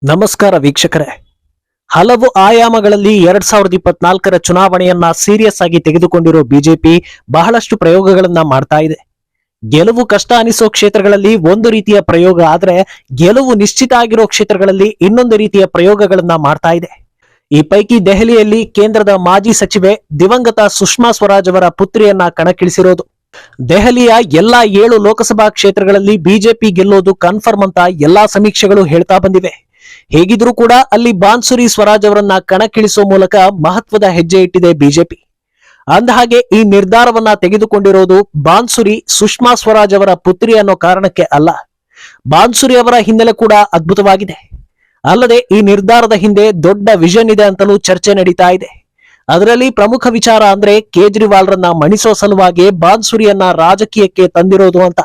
ನಮಸ್ಕಾರ ವೀಕ್ಷಕರೇ. ಹಲವು ಆಯಾಮಗಳಲ್ಲಿ 2024ರ ಚುನಾವಣೆಯನ್ನ ಸೀರಿಯಸ್ ಆಗಿ ತೆಗೆದುಕೊಂಡಿರೋ ಬಿಜೆಪಿ ಬಹಳಷ್ಟು ಪ್ರಯೋಗಗಳನ್ನ ಮಾಡ್ತಾ ಇದೆ. ಗೆಲುವು ಕಷ್ಟ ಅನಿಸೋ ಕ್ಷೇತ್ರಗಳಲ್ಲಿ ಒಂದು ರೀತಿಯ ಪ್ರಯೋಗ ಆದ್ರೆ, ಗೆಲುವು ನಿಶ್ಚಿತ ಆಗಿರೋ ಕ್ಷೇತ್ರಗಳಲ್ಲಿ ಇನ್ನೊಂದು ರೀತಿಯ ಪ್ರಯೋಗಗಳನ್ನ ಮಾಡ್ತಾ ಇದೆ. ಈ ಪೈಕಿ ದೆಹಲಿಯಲ್ಲಿ ಕೇಂದ್ರದ ಮಾಜಿ ಸಚಿವೆ ದಿವಂಗತ ಸುಷ್ಮಾ ಸ್ವರಾಜ್ ಅವರ ಪುತ್ರಿಯನ್ನ ಕಣಕ್ಕಿಳಿಸಿರೋದು. ದೆಹಲಿಯ ಎಲ್ಲಾ 7 ಲೋಕಸಭಾ ಕ್ಷೇತ್ರಗಳಲ್ಲಿ ಬಿಜೆಪಿ ಗೆಲ್ಲೋದು ಕನ್ಫರ್ಮ್ ಅಂತ ಎಲ್ಲಾ ಸಮೀಕ್ಷೆಗಳು ಹೇಳ್ತಾ ಬಂದಿವೆ. ಹೇಗಿದ್ರೂ ಕೂಡ ಅಲ್ಲಿ ಬಾನ್ಸುರಿ ಸ್ವರಾಜ್ ಅವರನ್ನ ಕಣಕ್ಕಿಳಿಸುವ ಮೂಲಕ ಮಹತ್ವದ ಹೆಜ್ಜೆ ಇಟ್ಟಿದೆ ಬಿಜೆಪಿ. ಅಂದಹಾಗೆ ಈ ನಿರ್ಧಾರವನ್ನ ತೆಗೆದುಕೊಂಡಿರೋದು ಬಾನ್ಸುರಿ ಸುಷ್ಮಾ ಸ್ವರಾಜ್ ಅವರ ಪುತ್ರಿ ಅನ್ನೋ ಕಾರಣಕ್ಕೆ ಅಲ್ಲ, ಬಾನ್ಸುರಿ ಅವರ ಹಿನ್ನೆಲೆ ಕೂಡ ಅದ್ಭುತವಾಗಿದೆ. ಅಲ್ಲದೆ ಈ ನಿರ್ಧಾರದ ಹಿಂದೆ ದೊಡ್ಡ ವಿಷನ್ ಇದೆ ಅಂತಲೂ ಚರ್ಚೆ ನಡೀತಾ ಇದೆ. ಅದರಲ್ಲಿ ಪ್ರಮುಖ ವಿಚಾರ ಅಂದ್ರೆ ಕೇಜ್ರಿವಾಲ್ರನ್ನ ಮಣಿಸೋ ಸಲುವಾಗಿ ಬಾನ್ಸುರಿಯನ್ನ ರಾಜಕೀಯಕ್ಕೆ ತಂದಿರೋದು ಅಂತ.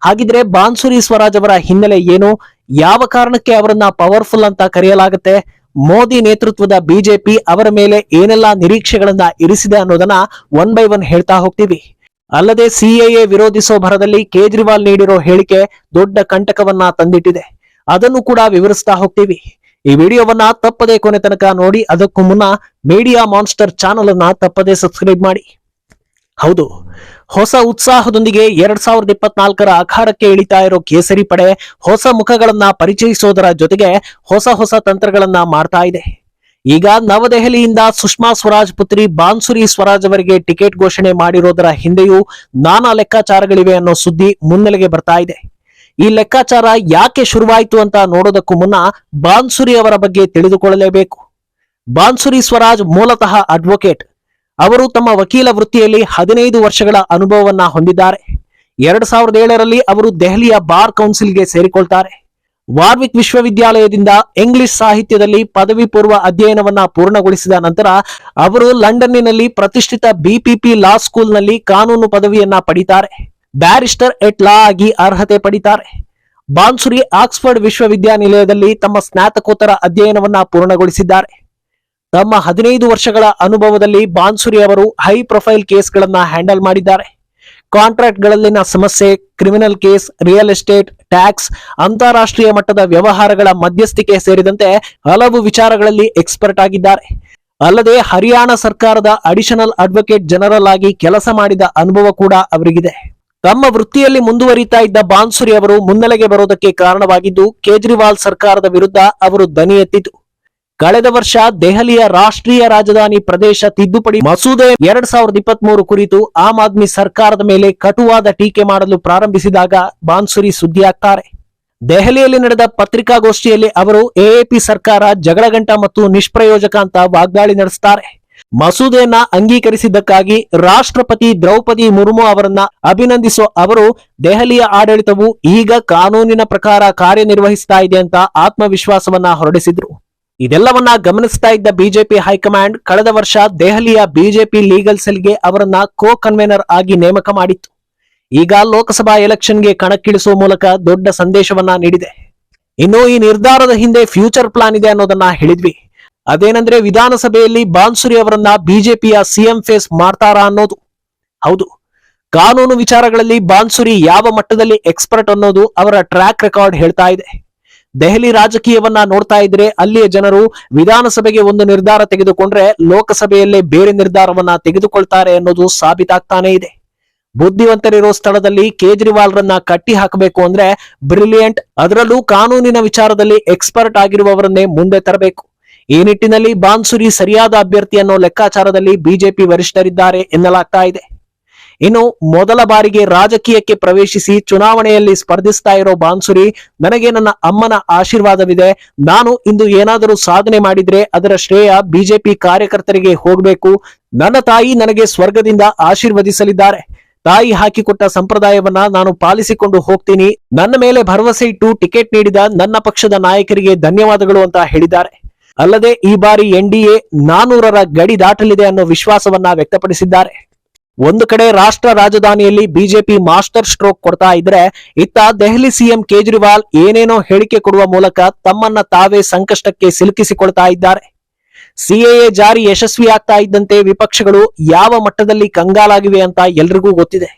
ಹಾಗಿದ್ರೆ ಬಾನ್ಸುರಿ ಸ್ವರಾಜ್ ಅವರ ಹಿನ್ನೆಲೆ ಏನು, ಯಾವ ಕಾರಣಕ್ಕೆ ಅವರನ್ನ ಪವರ್ಫುಲ್ ಅಂತ ಕರೆಯಲಾಗುತ್ತೆ, ಮೋದಿ ನೇತೃತ್ವದ ಬಿಜೆಪಿ ಅವರ ಮೇಲೆ ಏನೆಲ್ಲಾ ನಿರೀಕ್ಷೆಗಳನ್ನ ಇರಿಸಿದೆ ಅನ್ನೋದನ್ನ ಒನ್ ಬೈ ಒನ್ ಹೇಳ್ತಾ ಹೋಗ್ತೀವಿ. ಅಲ್ಲದೆ ಸಿಎಎ ವಿರೋಧಿಸೋ ಭರದಲ್ಲಿ ಕೇಜ್ರಿವಾಲ್ ನೀಡಿರೋ ಹೇಳಿಕೆ ದೊಡ್ಡ ಕಂಟಕವನ್ನ ತಂದಿಟ್ಟಿದೆ, ಅದನ್ನು ಕೂಡ ವಿವರಿಸ್ತಾ ಹೋಗ್ತೀವಿ. ಈ ವಿಡಿಯೋವನ್ನ ತಪ್ಪದೇ ಕೊನೆ ತನಕ ನೋಡಿ. ಅದಕ್ಕೂ ಮುನ್ನ ಮೀಡಿಯಾ ಮಾನ್ಸ್ಟರ್ ಚಾನಲ್ ಅನ್ನ ತಪ್ಪದೇ ಸಬ್ಸ್ಕ್ರೈಬ್ ಮಾಡಿ. ಹೌದು, ಹೊಸ ಉತ್ಸಾಹದೊಂದಿಗೆ 2024ರ ಅಖಾಡಕ್ಕೆ ಇಳಿತಾ ಇರೋ ಕೇಸರಿ ಪಡೆ ಹೊಸ ಮುಖಗಳನ್ನ ಪರಿಚಯಿಸೋದರ ಜೊತೆಗೆ ಹೊಸ ತಂತ್ರಗಳನ್ನ ಮಾಡ್ತಾ ಇದೆ. ಈಗ ನವದೆಹಲಿಯಿಂದ ಸುಷ್ಮಾ ಸ್ವರಾಜ್ ಪುತ್ರಿ ಬಾನ್ಸುರಿ ಸ್ವರಾಜ್ ಅವರಿಗೆ ಟಿಕೆಟ್ ಘೋಷಣೆ ಮಾಡಿರೋದರ ಹಿಂದೆಯೂ ನಾನಾ ಲೆಕ್ಕಾಚಾರಗಳಿವೆ ಅನ್ನೋ ಸುದ್ದಿ ಮುನ್ನೆಲೆಗೆ ಬರ್ತಾ ಇದೆ. ಈ ಲೆಕ್ಕಾಚಾರ ಯಾಕೆ ಶುರುವಾಯಿತು ಅಂತ ನೋಡೋದಕ್ಕೂ ಮುನ್ನ ಬಾನ್ಸುರಿ ಅವರ ಬಗ್ಗೆ ತಿಳಿದುಕೊಳ್ಳಲೇಬೇಕು. ಬಾನ್ಸುರಿ ಸ್ವರಾಜ್ ಮೂಲತಃ ಅಡ್ವೊಕೇಟ್. ಅವರು ತಮ್ಮ ವಕೀಲ ವೃತ್ತಿಯಲ್ಲಿ 15 ವರ್ಷಗಳ ಅನುಭವವನ್ನ ಹೊಂದಿದ್ದಾರೆ. 2007ರಲ್ಲಿ ಅವರು ದೆಹಲಿಯ ಬಾರ್ ಕೌನ್ಸಿಲ್ಗೆ ಸೇರಿಕೊಳ್ತಾರೆ. ವಾರ್ವಿಕ್ ವಿಶ್ವವಿದ್ಯಾಲಯದಿಂದ ಇಂಗ್ಲಿಷ್ ಸಾಹಿತ್ಯದಲ್ಲಿ ಪದವಿ ಪೂರ್ವ ಅಧ್ಯಯನವನ್ನ ಪೂರ್ಣಗೊಳಿಸಿದ ನಂತರ ಅವರು ಲಂಡನ್ನಿನಲ್ಲಿ ಪ್ರತಿಷ್ಠಿತ ಬಿಪಿಪಿ ಲಾ ಸ್ಕೂಲ್ನಲ್ಲಿ ಕಾನೂನು ಪದವಿಯನ್ನ ಪಡಿತಾರೆ. ಬ್ಯಾರಿಸ್ಟರ್ ಎಟ್ ಲಾ ಆಗಿ ಅರ್ಹತೆ ಪಡಿತಾರೆ. ಬಾನ್ಸುರಿ ಆಕ್ಸ್ಫರ್ಡ್ ವಿಶ್ವವಿದ್ಯಾನಿಲಯದಲ್ಲಿ ತಮ್ಮ ಸ್ನಾತಕೋತ್ತರ ಅಧ್ಯಯನವನ್ನ ಪೂರ್ಣಗೊಳಿಸಿದ್ದಾರೆ. ತಮ್ಮ 15 ವರ್ಷಗಳ ಅನುಭವದಲ್ಲಿ ಬಾನ್ಸುರಿ ಅವರು ಹೈ ಪ್ರೊಫೈಲ್ ಕೇಸ್ಗಳನ್ನ ಹ್ಯಾಂಡಲ್ ಮಾಡಿದ್ದಾರೆ. ಕಾಂಟ್ರಾಕ್ಟ್ ಗಳಲ್ಲಿನ ಸಮಸ್ಯೆ, criminal case, real estate, tax, ಅಂತಾರಾಷ್ಟ್ರೀಯ ಮಟ್ಟದ ವ್ಯವಹಾರಗಳ ಮಧ್ಯಸ್ಥಿಕೆ ಸೇರಿದಂತೆ ಹಲವು ವಿಚಾರಗಳಲ್ಲಿ ಎಕ್ಸ್ಪರ್ಟ್ ಆಗಿದ್ದಾರೆ. ಅಲ್ಲದೆ ಹರಿಯಾಣ ಸರ್ಕಾರದ ಅಡಿಷನಲ್ ಅಡ್ವೊಕೇಟ್ ಜನರಲ್ ಆಗಿ ಕೆಲಸ ಮಾಡಿದ ಅನುಭವ ಕೂಡ ಅವರಿಗಿದೆ. ತಮ್ಮ ವೃತ್ತಿಯಲ್ಲಿ ಮುಂದುವರಿತಾ ಇದ್ದ ಬಾನ್ಸುರಿ ಅವರು ಮುನ್ನೆಲೆಗೆ ಬರೋದಕ್ಕೆ ಕಾರಣವಾಗಿದ್ದು ಕೇಜ್ರಿವಾಲ್ ಸರ್ಕಾರದ ವಿರುದ್ಧ ಅವರು ದನಿ ಎತ್ತಿತು. ಕಳೆದ ವರ್ಷ ದೆಹಲಿಯ ರಾಷ್ಟ್ರೀಯ ರಾಜಧಾನಿ ಪ್ರದೇಶ ತಿದ್ದುಪಡಿ ಮಸೂದೆ 2023 ಕುರಿತು ಆಮ್ ಆದ್ಮಿ ಸರ್ಕಾರದ ಮೇಲೆ ಕಟುವಾದ ಟೀಕೆ ಮಾಡಲು ಪ್ರಾರಂಭಿಸಿದಾಗ ಬಾನ್ಸುರಿ ಸುದ್ದಿಯಾಗ್ತಾರೆ. ದೆಹಲಿಯಲ್ಲಿ ನಡೆದ ಪತ್ರಿಕಾಗೋಷ್ಠಿಯಲ್ಲಿ ಅವರು ಎಎಪಿ ಸರ್ಕಾರ ಜಗಳಗಂಟ ಮತ್ತು ನಿಷ್ಪ್ರಯೋಜಕ ಅಂತ ವಾಗ್ದಾಳಿ ನಡೆಸುತ್ತಾರೆ. ಮಸೂದೆಯನ್ನ ಅಂಗೀಕರಿಸಿದ್ದಕ್ಕಾಗಿ ರಾಷ್ಟ್ರಪತಿ ದ್ರೌಪದಿ ಮುರ್ಮು ಅವರನ್ನ ಅಭಿನಂದಿಸೋ ಅವರು ದೆಹಲಿಯ ಆಡಳಿತವು ಈಗ ಕಾನೂನಿನ ಪ್ರಕಾರ ಕಾರ್ಯನಿರ್ವಹಿಸ್ತಾ ಇದೆ ಅಂತ ಆತ್ಮವಿಶ್ವಾಸವನ್ನ ಹೊರಡಿಸಿದ್ರು. ಇದೆಲ್ಲವನ್ನ ಗಮನಿಸ್ತಾ ಇದ್ದ ಬಿಜೆಪಿ ಹೈಕಮಾಂಡ್ ಕಳೆದ ವರ್ಷ ದೆಹಲಿಯ ಬಿಜೆಪಿ ಲೀಗಲ್ ಸೆಲ್ಗೆ ಅವರನ್ನ ಕೋ ಕನ್ವೆನರ್ ಆಗಿ ನೇಮಕ ಮಾಡಿತ್ತು. ಈಗ ಲೋಕಸಭಾ ಎಲೆಕ್ಷನ್ಗೆ ಕಣಕ್ಕಿಳಿಸುವ ಮೂಲಕ ದೊಡ್ಡ ಸಂದೇಶವನ್ನ ನೀಡಿದೆ. ಇನ್ನು ಈ ನಿರ್ಧಾರದ ಹಿಂದೆ ಫ್ಯೂಚರ್ ಪ್ಲಾನ್ ಇದೆ ಅನ್ನೋದನ್ನ ಹೇಳಿದ್ವಿ. ಅದೇನಂದ್ರೆ ವಿಧಾನಸಭೆಯಲ್ಲಿ ಬಾನ್ಸುರಿ ಅವರನ್ನ ಬಿಜೆಪಿಯ ಸಿಎಂ ಫೇಸ್ ಮಾಡ್ತಾರಾ ಅನ್ನೋದು. ಹೌದು, ಕಾನೂನು ವಿಚಾರಗಳಲ್ಲಿ ಬಾನ್ಸುರಿ ಯಾವ ಮಟ್ಟದಲ್ಲಿ ಎಕ್ಸ್ಪರ್ಟ್ ಅನ್ನೋದು ಅವರ ಟ್ರ್ಯಾಕ್ ರೆಕಾರ್ಡ್ ಹೇಳ್ತಾ ಇದೆ. ದೆಹಲಿ ರಾಜಕೀಯವನ್ನ ನೋಡ್ತಾ ಇದ್ರೆ ಅಲ್ಲಿಯ ಜನರು ವಿಧಾನಸಭೆಗೆ ಒಂದು ನಿರ್ಧಾರ ತೆಗೆದುಕೊಂಡ್ರೆ ಲೋಕಸಭೆಯಲ್ಲೇ ಬೇರೆ ನಿರ್ಧಾರವನ್ನ ತೆಗೆದುಕೊಳ್ತಾರೆ ಅನ್ನೋದು ಸಾಬೀತಾಗ್ತಾನೆ ಇದೆ. ಬುದ್ಧಿವಂತರಿರೋ ಸ್ಥಳದಲ್ಲಿ ಕೇಜ್ರಿವಾಲ್ರನ್ನ ಕಟ್ಟಿ ಹಾಕಬೇಕು ಅಂದ್ರೆ ಬ್ರಿಲಿಯಂಟ್, ಅದರಲ್ಲೂ ಕಾನೂನಿನ ವಿಚಾರದಲ್ಲಿ ಎಕ್ಸ್ಪರ್ಟ್ ಆಗಿರುವವರನ್ನೇ ಮುಂದೆ ತರಬೇಕು. ಈ ನಿಟ್ಟಿನಲ್ಲಿ ಬಾನ್ಸುರಿ ಸರಿಯಾದ ಅಭ್ಯರ್ಥಿ ಅನ್ನೋ ಲೆಕ್ಕಾಚಾರದಲ್ಲಿ ಬಿಜೆಪಿ ವರಿಷ್ಠರಿದ್ದಾರೆ ಎನ್ನಲಾಗ್ತಾ ಇದೆ. ಇನ್ನು ಮೊದಲ ಬಾರಿಗೆ ರಾಜಕೀಯಕ್ಕೆ ಪ್ರವೇಶಿಸಿ ಚುನಾವಣೆಯಲ್ಲಿ ಸ್ಪರ್ಧಿಸ್ತಾ ಇರೋ ಬಾನ್ಸುರಿ, ನನಗೆ ನನ್ನ ಅಮ್ಮನ ಆಶೀರ್ವಾದವಿದೆ, ನಾನು ಇಂದು ಏನಾದರೂ ಸಾಧನೆ ಮಾಡಿದ್ರೆ ಅದರ ಶ್ರೇಯ ಬಿಜೆಪಿ ಕಾರ್ಯಕರ್ತರಿಗೆ ಹೋಗಬೇಕು, ನನ್ನ ತಾಯಿ ನನಗೆ ಸ್ವರ್ಗದಿಂದ ಆಶೀರ್ವದಿಸಲಿದ್ದಾರೆ, ತಾಯಿ ಹಾಕಿಕೊಟ್ಟ ಸಂಪ್ರದಾಯವನ್ನ ನಾನು ಪಾಲಿಸಿಕೊಂಡು ಹೋಗ್ತೀನಿ, ನನ್ನ ಮೇಲೆ ಭರವಸೆ ಇಟ್ಟು ಟಿಕೆಟ್ ನೀಡಿದ ನನ್ನ ಪಕ್ಷದ ನಾಯಕರಿಗೆ ಧನ್ಯವಾದಗಳು ಅಂತ ಹೇಳಿದ್ದಾರೆ. ಅಲ್ಲದೆ ಈ ಬಾರಿ ಎನ್ಡಿಎ 400ರ ಗಡಿ ದಾಟಲಿದೆ ಅನ್ನೋ ವಿಶ್ವಾಸವನ್ನ ವ್ಯಕ್ತಪಡಿಸಿದ್ದಾರೆ. ಒಂದು ಕಡೆ ರಾಷ್ಟ್ರ ರಾಜಧಾನಿಯಲ್ಲಿ ಬಿಜೆಪಿ ಮಾಸ್ಟರ್ ಸ್ಟ್ರೋಕ್ ಕೊಡ್ತಾ ಇದ್ರೆ, ಇತ್ತ ದೆಹಲಿ ಸಿಎಂ ಕೇಜ್ರಿವಾಲ್ ಏನೇನೋ ಹೇಳಿಕೆ ಕೊಡುವ ಮೂಲಕ ತಮ್ಮನ್ನ ತಾವೇ ಸಂಕಷ್ಟಕ್ಕೆ ಸಿಲುಕಿಸಿಕೊಳ್ತಾ ಇದ್ದಾರೆ. ಸಿಎಎ ಜಾರಿ ಯಶಸ್ವಿ ಆಗ್ತಾ ಇದ್ದಂತೆ ವಿಪಕ್ಷಗಳು ಯಾವ ಮಟ್ಟದಲ್ಲಿ ಕಂಗಾಲಾಗಿವೆ ಅಂತ ಎಲ್ರಿಗೂ ಗೊತ್ತಿದೆ.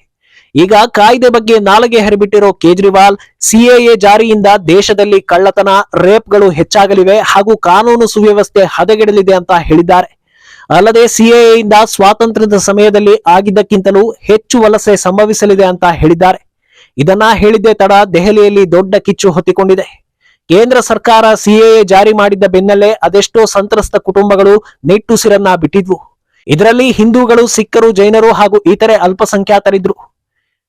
ಈಗ ಕಾಯ್ದೆ ಬಗ್ಗೆ ನಾಲಿಗೆ ಹರಿಬಿಟ್ಟಿರೋ ಕೇಜ್ರಿವಾಲ್ ಸಿಎಎ ಜಾರಿಯಿಂದ ದೇಶದಲ್ಲಿ ಕಳ್ಳತನ, ರೇಪ್ಗಳು ಹೆಚ್ಚಾಗಲಿವೆ ಹಾಗೂ ಕಾನೂನು ಸುವ್ಯವಸ್ಥೆ ಹದಗೆಡಲಿದೆ ಅಂತ ಹೇಳಿದ್ದಾರೆ. ಅಲ್ಲದೆ ಸಿಎಎಯಿಂದ ಸ್ವಾತಂತ್ರ್ಯದ ಸಮಯದಲ್ಲಿ ಆಗಿದ್ದಕ್ಕಿಂತಲೂ ಹೆಚ್ಚು ವಲಸೆ ಸಂಭವಿಸಲಿದೆ ಅಂತ ಹೇಳಿದ್ದಾರೆ. ಇದನ್ನ ಹೇಳಿದ್ದೇ ತಡ ದೆಹಲಿಯಲ್ಲಿ ದೊಡ್ಡ ಕಿಚ್ಚು ಹೊತ್ತಿಕೊಂಡಿದೆ. ಕೇಂದ್ರ ಸರ್ಕಾರ ಸಿಎಎ ಜಾರಿ ಮಾಡಿದ್ದ ಬೆನ್ನಲ್ಲೇ ಅದೆಷ್ಟೋ ಸಂತ್ರಸ್ತ ಕುಟುಂಬಗಳು ನಿಟ್ಟುಸಿರನ್ನ ಬಿಟ್ಟಿದ್ವು. ಇದರಲ್ಲಿ ಹಿಂದೂಗಳು, ಸಿಖ್ಖರು, ಜೈನರು ಹಾಗೂ ಇತರೆ ಅಲ್ಪಸಂಖ್ಯಾತರಿದ್ರು.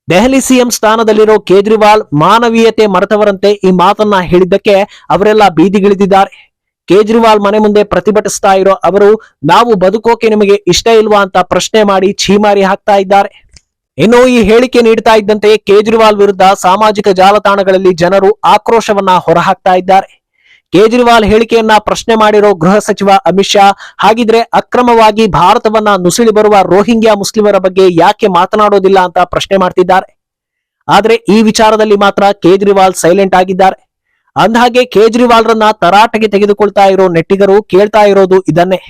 ದೆಹಲಿ ಸಿಎಂ ಸ್ಥಾನದಲ್ಲಿರೋ ಕೇಜ್ರಿವಾಲ್ ಮಾನವೀಯತೆ ಮರೆತವರಂತೆ ಈ ಮಾತನ್ನ ಹೇಳಿದ್ದಕ್ಕೆ ಅವರೆಲ್ಲ ಬೀದಿಗಿಳಿದಿದ್ದಾರೆ. ಕೇಜ್ರಿವಾಲ್ ಮನೆ ಮುಂದೆ ಪ್ರತಿಭಟಿಸ್ತಾ ಇರೋ ಅವರು ನಾವು ಬದುಕೋಕೆ ನಿಮಗೆ ಇಷ್ಟ ಇಲ್ವಾ ಅಂತ ಪ್ರಶ್ನೆ ಮಾಡಿ ಛೀಮಾರಿ ಹಾಕ್ತಾ ಇದ್ದಾರೆ. ಇನ್ನು ಈ ಹೇಳಿಕೆ ನೀಡ್ತಾ ಇದ್ದಂತೆ ಕೇಜ್ರಿವಾಲ್ ವಿರುದ್ಧ ಸಾಮಾಜಿಕ ಜಾಲತಾಣಗಳಲ್ಲಿ ಜನರು ಆಕ್ರೋಶವನ್ನ ಹೊರಹಾಕ್ತಾ ಇದ್ದಾರೆ. ಕೇಜ್ರಿವಾಲ್ ಹೇಳಿಕೆಯನ್ನ ಪ್ರಶ್ನೆ ಮಾಡಿರೋ ಗೃಹ ಸಚಿವ ಅಮಿತ್ ಶಾ, ಹಾಗಿದ್ರೆ ಅಕ್ರಮವಾಗಿ ಭಾರತವನ್ನ ನುಸುಳಿ ಬರುವ ರೋಹಿಂಗ್ಯಾ ಮುಸ್ಲಿಮರ ಬಗ್ಗೆ ಯಾಕೆ ಮಾತನಾಡೋದಿಲ್ಲ ಅಂತ ಪ್ರಶ್ನೆ ಮಾಡ್ತಿದ್ದಾರೆ. ಆದ್ರೆ ಈ ವಿಚಾರದಲ್ಲಿ ಮಾತ್ರ ಕೇಜ್ರಿವಾಲ್ ಸೈಲೆಂಟ್ ಆಗಿದ್ದಾರೆ. ಅಂದಹಾಗೆ ಕೇಜ್ರಿವಾಲ್ರನ್ನ ತರಾಟೆಗೆ ತೆಗೆದುಕೊಳ್ತಾ ಇರೋ ನೆಟ್ಟಿಗರು ಕೇಳ್ತಾ ಇರೋದು ಇದನ್ನೇ.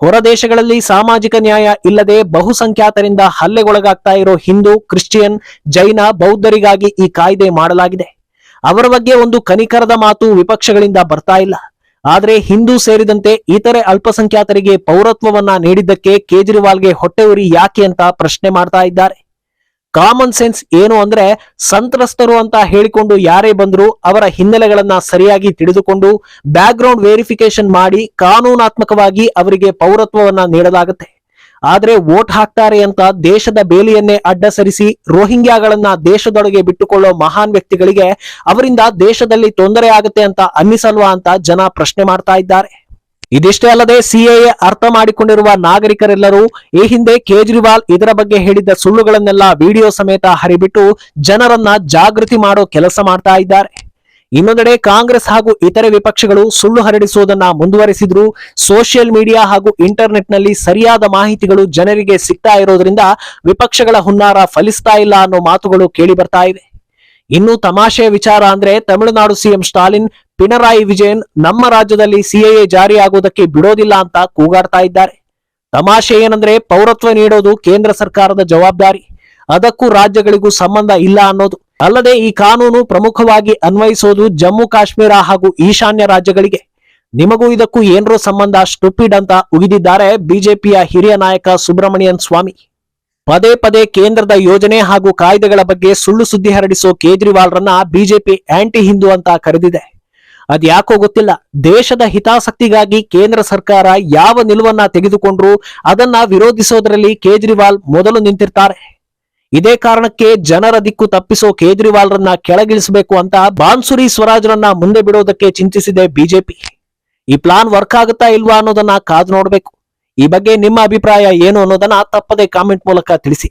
ಹೊರ ದೇಶಗಳಲ್ಲಿ ಸಾಮಾಜಿಕ ನ್ಯಾಯ ಇಲ್ಲದೆ ಬಹುಸಂಖ್ಯಾತರಿಂದ ಹಲ್ಲೆಗೊಳಗಾಗ್ತಾ ಇರೋ ಹಿಂದೂ, ಕ್ರಿಶ್ಚಿಯನ್, ಜೈನ, ಬೌದ್ಧರಿಗಾಗಿ ಈ ಕಾಯ್ದೆ ಮಾಡಲಾಗಿದೆ. ಅವರ ಬಗ್ಗೆ ಒಂದು ಕನಿಕರದ ಮಾತು ವಿಪಕ್ಷಗಳಿಂದ ಬರ್ತಾ ಇಲ್ಲ. ಆದ್ರೆ ಹಿಂದೂ ಸೇರಿದಂತೆ ಇತರೆ ಅಲ್ಪಸಂಖ್ಯಾತರಿಗೆ ಪೌರತ್ವವನ್ನ ನೀಡಿದ್ದಕ್ಕೆ ಕೇಜ್ರಿವಾಲ್ಗೆ ಹೊಟ್ಟೆ ಉರಿ ಯಾಕೆ ಅಂತ ಪ್ರಶ್ನೆ ಮಾಡ್ತಾ ಇದ್ದಾರೆ. ಕಾಮನ್ ಸೆನ್ಸ್ ಏನು ಅಂದ್ರೆ, ಸಂತ್ರಸ್ತರು ಅಂತ ಹೇಳಿಕೊಂಡು ಯಾರೇ ಬಂದ್ರು ಅವರ ಹಿನ್ನೆಲೆಗಳನ್ನ ಸರಿಯಾಗಿ ತಿಳಿದುಕೊಂಡು ಬ್ಯಾಕ್ ಗ್ರೌಂಡ್ ವೆರಿಫಿಕೇಶನ್ ಮಾಡಿ ಕಾನೂನಾತ್ಮಕವಾಗಿ ಅವರಿಗೆ ಪೌರತ್ವವನ್ನ ನೀಡಲಾಗುತ್ತೆ. ಆದ್ರೆ ವೋಟ್ ಹಾಕ್ತಾರೆ ಅಂತ ದೇಶದ ಬೇಲಿಯನ್ನೇ ಅಡ್ಡ ಸರಿಸಿ ರೋಹಿಂಗ್ಯಾಗಳನ್ನ ದೇಶದೊಳಗೆ ಬಿಟ್ಟುಕೊಳ್ಳೋ ಮಹಾನ್ ವ್ಯಕ್ತಿಗಳಿಗೆ ಅವರಿಂದ ದೇಶದಲ್ಲಿ ತೊಂದರೆ ಆಗುತ್ತೆ ಅಂತ ಅನ್ನಿಸಲ್ವಾ ಅಂತ ಜನ ಪ್ರಶ್ನೆ ಮಾಡ್ತಾ ಇದ್ದಾರೆ. ಇದಿಷ್ಟೇ ಅಲ್ಲದೆ ಸಿಎಎ ಅರ್ಥ ಮಾಡಿಕೊಂಡಿರುವ ನಾಗರಿಕರೆಲ್ಲರೂ ಈ ಹಿಂದೆ ಕೇಜ್ರಿವಾಲ್ ಇದರ ಬಗ್ಗೆ ಹೇಳಿದ್ದ ಸುಳ್ಳುಗಳನ್ನೆಲ್ಲ ವಿಡಿಯೋ ಸಮೇತ ಹರಿಬಿಟ್ಟು ಜನರನ್ನ ಜಾಗೃತಿ ಮಾಡೋ ಕೆಲಸ ಮಾಡ್ತಾ ಇದ್ದಾರೆ. ಇನ್ನೊಂದೆಡೆ ಕಾಂಗ್ರೆಸ್ ಹಾಗೂ ಇತರೆ ವಿಪಕ್ಷಗಳು ಸುಳ್ಳು ಹರಡಿಸುವುದನ್ನ ಮುಂದುವರೆಸಿದ್ರು. ಸೋಷಿಯಲ್ ಮೀಡಿಯಾ ಹಾಗೂ ಇಂಟರ್ನೆಟ್ ನಲ್ಲಿ ಸರಿಯಾದ ಮಾಹಿತಿಗಳು ಜನರಿಗೆ ಸಿಗ್ತಾ ಇರೋದ್ರಿಂದ ವಿಪಕ್ಷಗಳ ಹುನ್ನಾರ ಫಲಿಸ್ತಾ ಇಲ್ಲ ಅನ್ನೋ ಮಾತುಗಳು ಕೇಳಿ ಬರ್ತಾ ಇವೆ. ಇನ್ನು ತಮಾಷೆಯ ವಿಚಾರ ಅಂದ್ರೆ ತಮಿಳುನಾಡು ಸಿಎಂ ಸ್ಟಾಲಿನ್, ಪಿಣರಾಯಿ ವಿಜಯನ್ ನಮ್ಮ ರಾಜ್ಯದಲ್ಲಿ ಸಿಎಎ ಜಾರಿಯಾಗುವುದಕ್ಕೆ ಬಿಡೋದಿಲ್ಲ ಅಂತ ಕೂಗಾಡ್ತಾ ಇದ್ದಾರೆ. ತಮಾಷೆ ಏನಂದ್ರೆ ಪೌರತ್ವ ನೀಡೋದು ಕೇಂದ್ರ ಸರ್ಕಾರದ ಜವಾಬ್ದಾರಿ, ಅದಕ್ಕೂ ರಾಜ್ಯಗಳಿಗೂ ಸಂಬಂಧ ಇಲ್ಲ ಅನ್ನೋದು. ಅಲ್ಲದೆ ಈ ಕಾನೂನು ಪ್ರಮುಖವಾಗಿ ಅನ್ವಯಿಸೋದು ಜಮ್ಮು ಕಾಶ್ಮೀರ ಹಾಗೂ ಈಶಾನ್ಯ ರಾಜ್ಯಗಳಿಗೆ. ನಿಮಗೂ ಇದಕ್ಕೂ ಏನ್ರೋ ಸಂಬಂಧ, ಸ್ಟುಪಿಡ್ ಅಂತ ಉಗಿದಿದ್ದಾರೆ ಬಿಜೆಪಿಯ ಹಿರಿಯ ನಾಯಕ ಸುಬ್ರಮಣಿಯನ್ ಸ್ವಾಮಿ. ಪದೇ ಪದೇ ಕೇಂದ್ರದ ಯೋಜನೆ ಹಾಗೂ ಕಾಯ್ದೆಗಳ ಬಗ್ಗೆ ಸುಳ್ಳು ಸುದ್ದಿ ಹರಡಿಸೋ ಕೇಜ್ರಿವಾಲ್ರನ್ನ ಬಿಜೆಪಿ ಆಂಟಿ ಹಿಂದೂ ಅಂತ ಕರೆದಿದೆ. ಅದ್ಯಾಕೋ ಗೊತ್ತಿಲ್ಲ, ದೇಶದ ಹಿತಾಸಕ್ತಿಗಾಗಿ ಕೇಂದ್ರ ಸರ್ಕಾರ ಯಾವ ನಿಲುವನ್ನ ತೆಗೆದುಕೊಂಡ್ರು ಅದನ್ನ ವಿರೋಧಿಸೋದ್ರಲ್ಲಿ ಕೇಜ್ರಿವಾಲ್ ಮೊದಲು ನಿಂತಿರ್ತಾರೆ. ಇದೇ ಕಾರಣಕ್ಕೆ ಜನರ ದಿಕ್ಕು ತಪ್ಪಿಸೋ ಕೇಜ್ರಿವಾಲ್ರನ್ನ ಕೆಳಗಿಳಿಸಬೇಕು ಅಂತ ಬಾನ್ಸುರಿ ಸ್ವರಾಜ್ರನ್ನ ಮುಂದೆ ಬಿಡೋದಕ್ಕೆ ಚಿಂತಿಸಿದೆ ಬಿಜೆಪಿ. ಈ ಪ್ಲಾನ್ ವರ್ಕ್ ಆಗುತ್ತಾ ಇಲ್ವಾ ಅನ್ನೋದನ್ನ ಕಾದು ನೋಡ್ಬೇಕು. ಈ ಬಗ್ಗೆ ನಿಮ್ಮ ಅಭಿಪ್ರಾಯ ಏನು ಅನ್ನೋದನ್ನ ತಪ್ಪದೆ ಕಾಮೆಂಟ್ ಮೂಲಕ ತಿಳಿಸಿ.